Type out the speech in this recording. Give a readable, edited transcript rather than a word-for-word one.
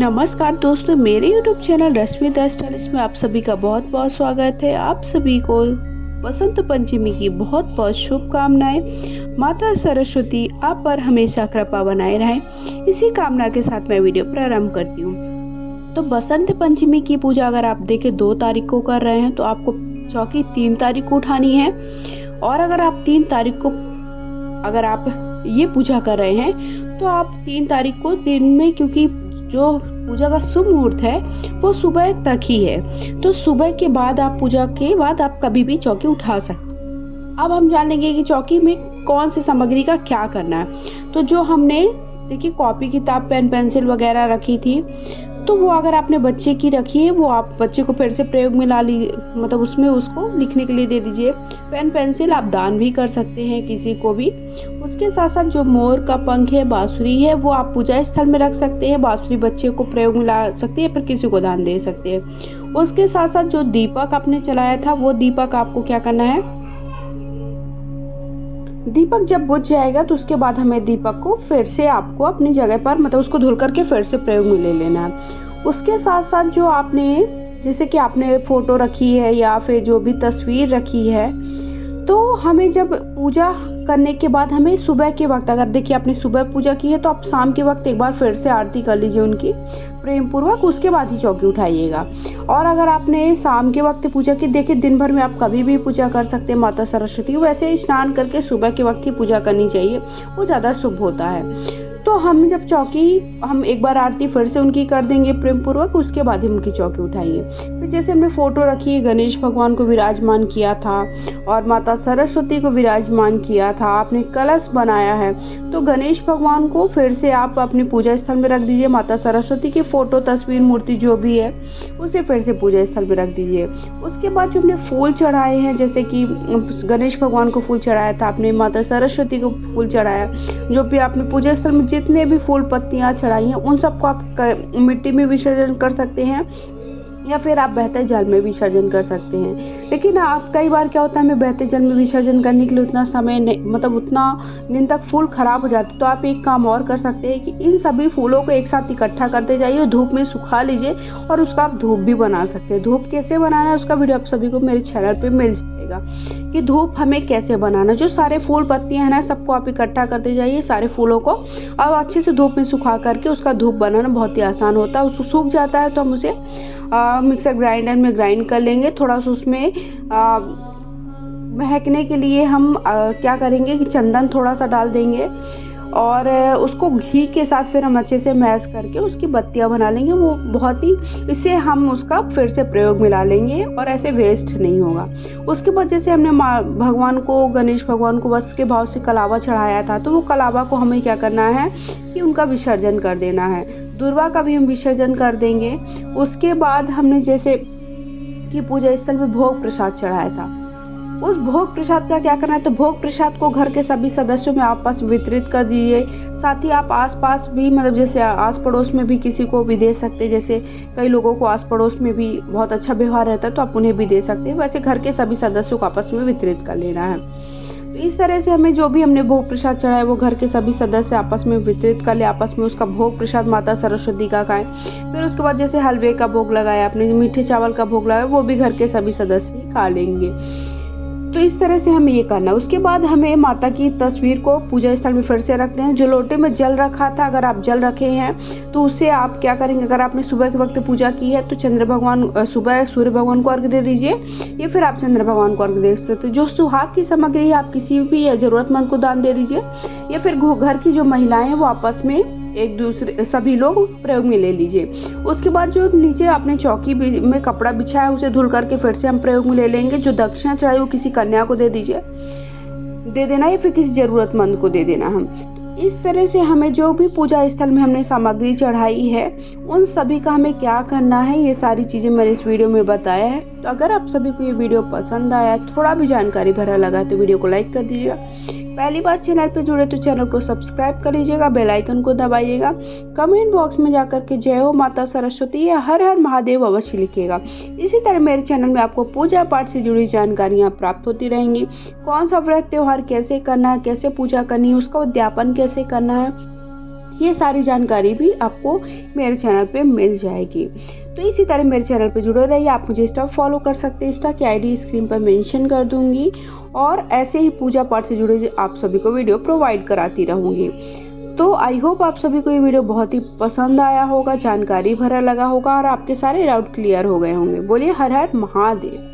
नमस्कार दोस्तों, मेरे YouTube channel Rashmi the stylish में आप सभी का बहुत बहुत स्वागत है। आप सभी को वसंत पंचमी की बहुत बहुत शुभकामनाएं। माता सरस्वती आप पर हमेशा कृपा बनाए रहें, इसी कामना के साथ मैं वीडियो प्रारंभ करती हूँ। तो बसंत पंचमी की पूजा अगर आप देखें 2 तारीख को कर रहे हैं तो आपको चौकी 3 तारीख को उठानी है। और अगर आप 3 तारीख को अगर आप ये पूजा कर रहे हैं तो आप 3 तारीख को दिन में, क्योंकि जो पूजा का शुभ मुहूर्त है वो सुबह तक ही है, तो सुबह के बाद आप पूजा के बाद आप कभी भी चौकी उठा सकते हैं। अब हम जानेंगे कि चौकी में कौन सी सामग्री का क्या करना है। तो जो हमने देखिए कॉपी किताब पेन पेंसिल वगैरह रखी थी, तो वो अगर आपने बच्चे की रखी है वो आप बच्चे को फिर से प्रयोग में ला ली, मतलब उसमें उसको लिखने के लिए दे दीजिए। पेन पेंसिल आप दान भी कर सकते हैं किसी को भी। उसके साथ साथ जो मोर का पंख है, बांसुरी है, वो आप पूजा स्थल में रख सकते हैं। बांसुरी बच्चे को प्रयोग में ला सकते हैं, फिर किसी को दान दे सकते हैं। उसके साथ साथ जो दीपक आपने चलाया था वो दीपक आपको क्या करना है, दीपक जब बुझ जाएगा तो उसके बाद हमें दीपक को फिर से आपको अपनी जगह पर, मतलब उसको धुल करके फिर से प्रयोग में ले लेना है। उसके साथ साथ जो आपने, जैसे कि आपने फोटो रखी है या फिर जो भी तस्वीर रखी है, तो हमें जब पूजा करने के बाद हमें सुबह के वक्त, अगर देखिए आपने सुबह पूजा की है तो आप शाम के वक्त एक बार फिर से आरती कर लीजिए उनकी प्रेम पूर्वक, उसके बाद ही चौकी उठाइएगा। और अगर आपने शाम के वक्त पूजा की, देखिए दिन भर में आप कभी भी पूजा कर सकते हैं माता सरस्वती, वैसे स्नान करके सुबह के वक्त ही पूजा करनी चाहिए, वो ज़्यादा शुभ होता है। तो हम जब चौकी, हम एक बार आरती फिर से उनकी कर देंगे प्रेम पूर्वक, उसके बाद ही उनकी चौकी उठाएंगे। फिर जैसे हमने फोटो रखी है, गणेश भगवान को विराजमान किया था और माता सरस्वती को विराजमान किया था, आपने कलश बनाया है, तो गणेश भगवान को फिर से आप अपने पूजा स्थल में रख दीजिए। माता सरस्वती की फोटो, तस्वीर, मूर्ति जो भी है उसे फिर से पूजा स्थल में रख दीजिए। उसके बाद जो हमने फूल चढ़ाए हैं, जैसे कि गणेश भगवान को फूल चढ़ाया था आपने, माता सरस्वती को फूल चढ़ाया, जो भी आपने पूजा स्थल में जितने भी फूल पत्तियां चढ़ाई हैं उन सबको आप मिट्टी में विसर्जन कर सकते हैं या फिर आप बहते जल में विसर्जन कर सकते हैं। लेकिन आप कई बार क्या होता है, हमें बहते जल में विसर्जन करने के लिए उतना समय नहीं, मतलब उतना दिन तक फूल खराब हो जाते, तो आप एक काम और कर सकते हैं कि इन सभी फूलों को एक साथ इकट्ठा करते जाइए, धूप में सुखा लीजिए और उसका आप धूप भी बना सकते हैं। धूप कैसे बनाना है उसका वीडियो आप सभी को मेरे चैनल पर मिल जाएगा कि धूप हमें कैसे बनाना। जो सारे फूल पत्तियां हैं ना, सबको आप इकट्ठा करते जाइए, सारे फूलों को, और अच्छे से धूप में सुखा करके उसका धूप बनाना बहुत ही आसान होता है। उसको सूख जाता है तो हम उसे मिक्सर ग्राइंडर में ग्राइंड कर लेंगे। थोड़ा सा उसमें महकने के लिए हम क्या करेंगे कि चंदन थोड़ा सा डाल देंगे और उसको घी के साथ फिर हम अच्छे से मैश करके उसकी बत्तियां बना लेंगे। वो बहुत ही, इससे हम उसका फिर से प्रयोग में ला लेंगे और ऐसे वेस्ट नहीं होगा। उसके बाद जैसे हमने भगवान को, गणेश भगवान को वस्त्र के भाव से कलावा चढ़ाया था, तो वो कलावा को हमें क्या करना है कि उनका विसर्जन कर देना है। दुर्वा का भी हम विसर्जन कर देंगे। उसके बाद हमने जैसे कि पूजा स्थल में भोग प्रसाद चढ़ाया था, उस भोग प्रसाद का क्या करना है, तो भोग प्रसाद को घर के सभी सदस्यों में आपस में वितरित कर दीजिए। साथ ही आप आसपास भी, मतलब जैसे आस पड़ोस में भी किसी को भी दे सकते हैं। जैसे कई लोगों को आस पड़ोस में भी बहुत अच्छा व्यवहार रहता है तो आप उन्हें भी दे सकते हैं। वैसे घर के सभी सदस्यों को आपस में वितरित कर लेना है। तो इस तरह से हमें जो भी हमने भोग प्रसाद चढ़ाया वो घर के सभी सदस्य आपस में वितरित कर ले, आपस में उसका भोग प्रसाद माता सरस्वती का खाएं। फिर उसके बाद जैसे हलवे का भोग लगाया आपने, मीठे चावल का भोग लगाया, वो भी घर के सभी सदस्य खा लेंगे। तो इस तरह से हमें ये करना है। उसके बाद हमें माता की तस्वीर को पूजा स्थल में फिर से रखते हैं। जो लोटे में जल रखा था, अगर आप जल रखे हैं तो उससे आप क्या करेंगे, अगर आपने सुबह के वक्त पूजा की है तो चंद्र भगवान, सुबह सूर्य भगवान को अर्घ दे दीजिए या फिर आप चंद्र भगवान को अर्घ दे सकते हो। जो सुहाग की सामग्री है आप किसी भी जरूरतमंद को दान दे दीजिए या फिर घर की जो महिलाएं हैं वो आपस में एक दूसरे, सभी लोग प्रयोग में ले लीजिए। उसके बाद जो नीचे आपने चौकी में कपड़ा बिछाया उसे धुल करके फिर से हम प्रयोग में ले लेंगे। जो दक्षिणा चढ़ाई वो किसी कन्या को दे देना या फिर किसी जरूरतमंद को दे देना। हम इस तरह से हमें जो भी पूजा स्थल में हमने सामग्री चढ़ाई है उन सभी का हमें क्या करना है, ये सारी चीज़ें मैंने इस वीडियो में बताया है। तो अगर आप सभी को ये वीडियो पसंद आया, थोड़ा भी जानकारी भरा लगा, तो वीडियो को लाइक कर दीजिएगा। पहली बार चैनल पर जुड़े तो चैनल को सब्सक्राइब कर लीजिएगा, बेल आइकन को दबाइएगा। कमेंट बॉक्स में जाकर के जय हो माता सरस्वती या हर हर महादेव अवश्य लिखिएगा। इसी तरह मेरे चैनल में आपको पूजा पाठ से जुड़ी जानकारियाँ प्राप्त होती रहेंगी। कौन सा व्रत त्योहार कैसे करना है, कैसे पूजा करनी है, उसका उद्यापन कैसे करना है, ये सारी जानकारी भी आपको मेरे चैनल पे मिल जाएगी। तो इसी तरह मेरे चैनल पे जुड़े रहिए। आप मुझे इंस्टा फॉलो कर सकते हैं, इंस्टा की आईडी स्क्रीन पर मेंशन कर दूंगी और ऐसे ही पूजा पाठ से जुड़े आप सभी को वीडियो प्रोवाइड कराती रहूँगी। तो आई होप आप सभी को ये वीडियो बहुत ही पसंद आया होगा, जानकारी भरा लगा होगा और आपके सारे डाउट क्लियर हो गए होंगे। बोलिए हर हर महादेव।